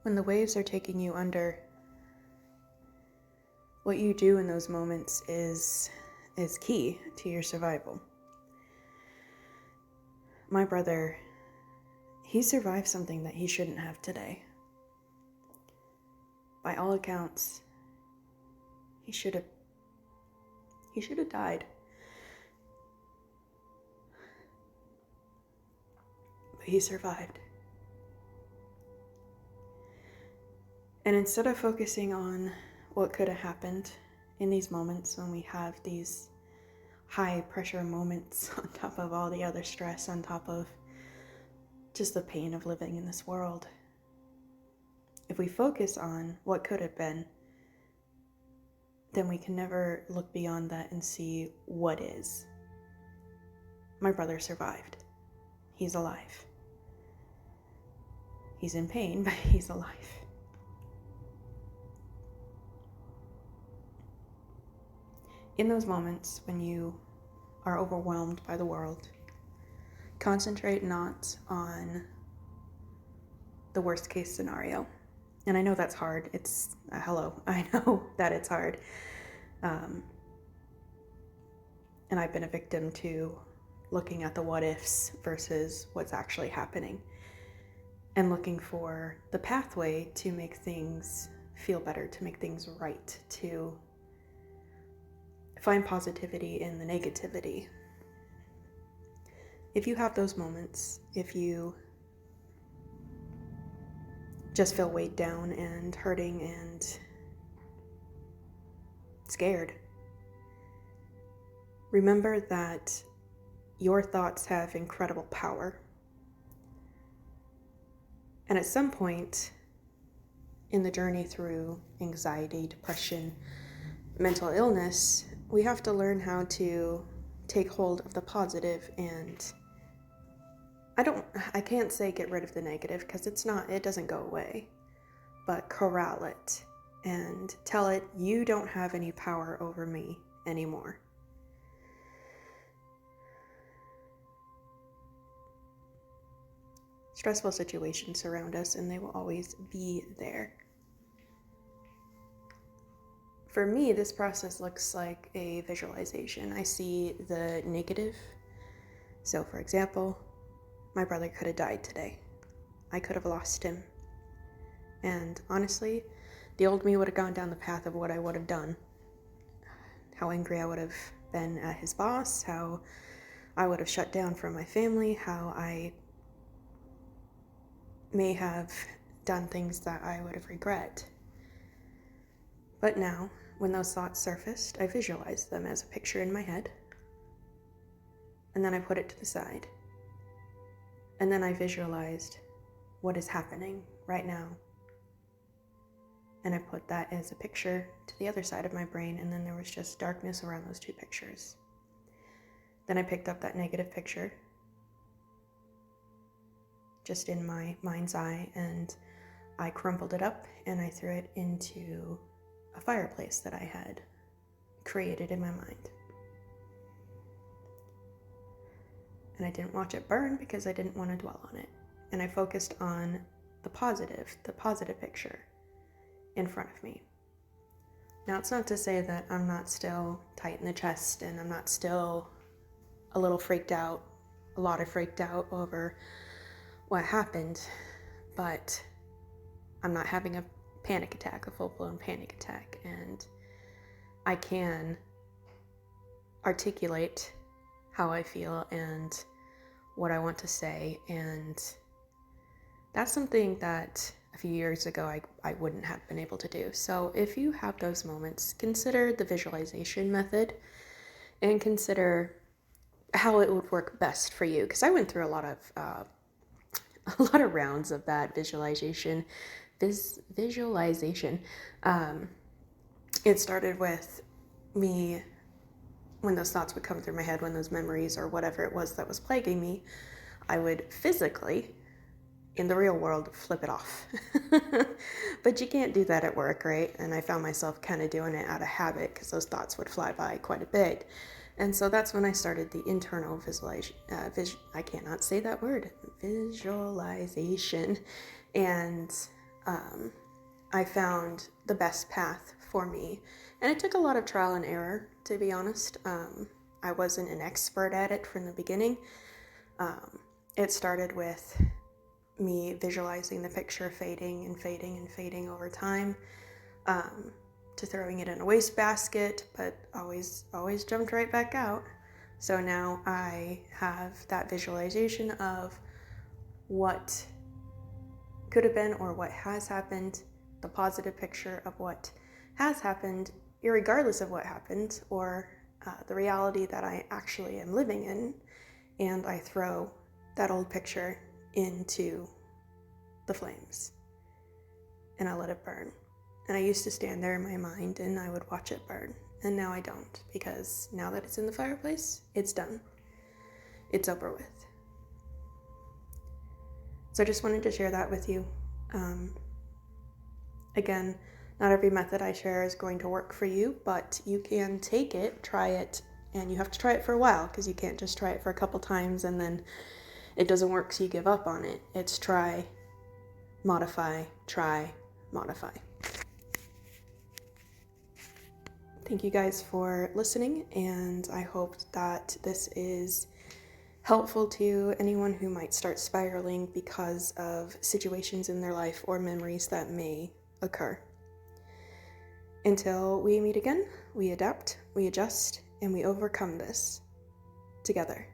when the waves are taking you under, what you do in those moments is key to your survival. My brother, he survived something that he shouldn't have today. By all accounts, he should have died. But he survived. And instead of focusing on what could have happened in these moments when we have these high pressure moments on top of all the other stress, on top of just the pain of living in this world, if we focus on what could have been, then we can never look beyond that and see what is. My brother survived. He's alive. He's in pain, but he's alive. In those moments when you are overwhelmed by the world, concentrate not on the worst case scenario. And I know that's hard. It's I know that it's hard. And I've been a victim to looking at the what ifs versus what's actually happening and looking for the pathway to make things feel better, to make things right, to find positivity in the negativity. If you have those moments, if you just feel weighed down and hurting and scared, remember that your thoughts have incredible power. And at some point in the journey through anxiety, depression, mental illness, we have to learn how to take hold of the positive, and I can't say get rid of the negative because it doesn't go away, but corral it and tell it, you don't have any power over me anymore. Stressful situations surround us and they will always be there. For me, this process looks like a visualization. I see the negative. So, for example, my brother could have died today. I could have lost him. And honestly, the old me would have gone down the path of what I would have done. How angry I would have been at his boss, how I would have shut down from my family, how I may have done things that I would have regret. But now, when those thoughts surfaced, I visualized them as a picture in my head. And then I put it to the side. And then I visualized what is happening right now. And I put that as a picture to the other side of my brain, and then there was just darkness around those two pictures. Then I picked up that negative picture, just in my mind's eye, and I crumpled it up and I threw it into a fireplace that I had created in my mind. And I didn't watch it burn because I didn't want to dwell on it. And I focused on the positive picture in front of me. Now, it's not to say that I'm not still tight in the chest and I'm not still a lot freaked out over what happened, but I'm not having a panic attack, a full-blown panic attack, and I can articulate how I feel and what I want to say, and that's something that a few years ago I wouldn't have been able to do. So if you have those moments, consider the visualization method and consider how it would work best for you, because I went through a lot of rounds of that visualization. It started with me, when those thoughts would come through my head, when those memories or whatever it was that was plaguing me, I would physically, in the real world, flip it off. But you can't do that at work, right? And I found myself kind of doing it out of habit because those thoughts would fly by quite a bit. And so that's when I started the internal visualization. I cannot say that word. Visualization. And I found the best path for me. And it took a lot of trial and error, to be honest. I wasn't an expert at it from the beginning. It started with me visualizing the picture fading and fading and fading over time, to throwing it in a wastebasket, but always jumped right back out. So now I have that visualization of what could have been or what has happened, the positive picture of what has happened, irregardless of what happened, or the reality that I actually am living in, and I throw that old picture into the flames and I let it burn. And I used to stand there in my mind and I would watch it burn, and now I don't, because now that it's in the fireplace, it's done. It's over with. So I just wanted to share that with you. Again, not every method I share is going to work for you, but you can take it, try it, and you have to try it for a while, because you can't just try it for a couple times and then it doesn't work so you give up on it. It's try, modify, try, modify. Thank you guys for listening, and I hope that this is helpful to anyone who might start spiraling because of situations in their life or memories that may occur. Until we meet again, we adapt, we adjust, and we overcome this together.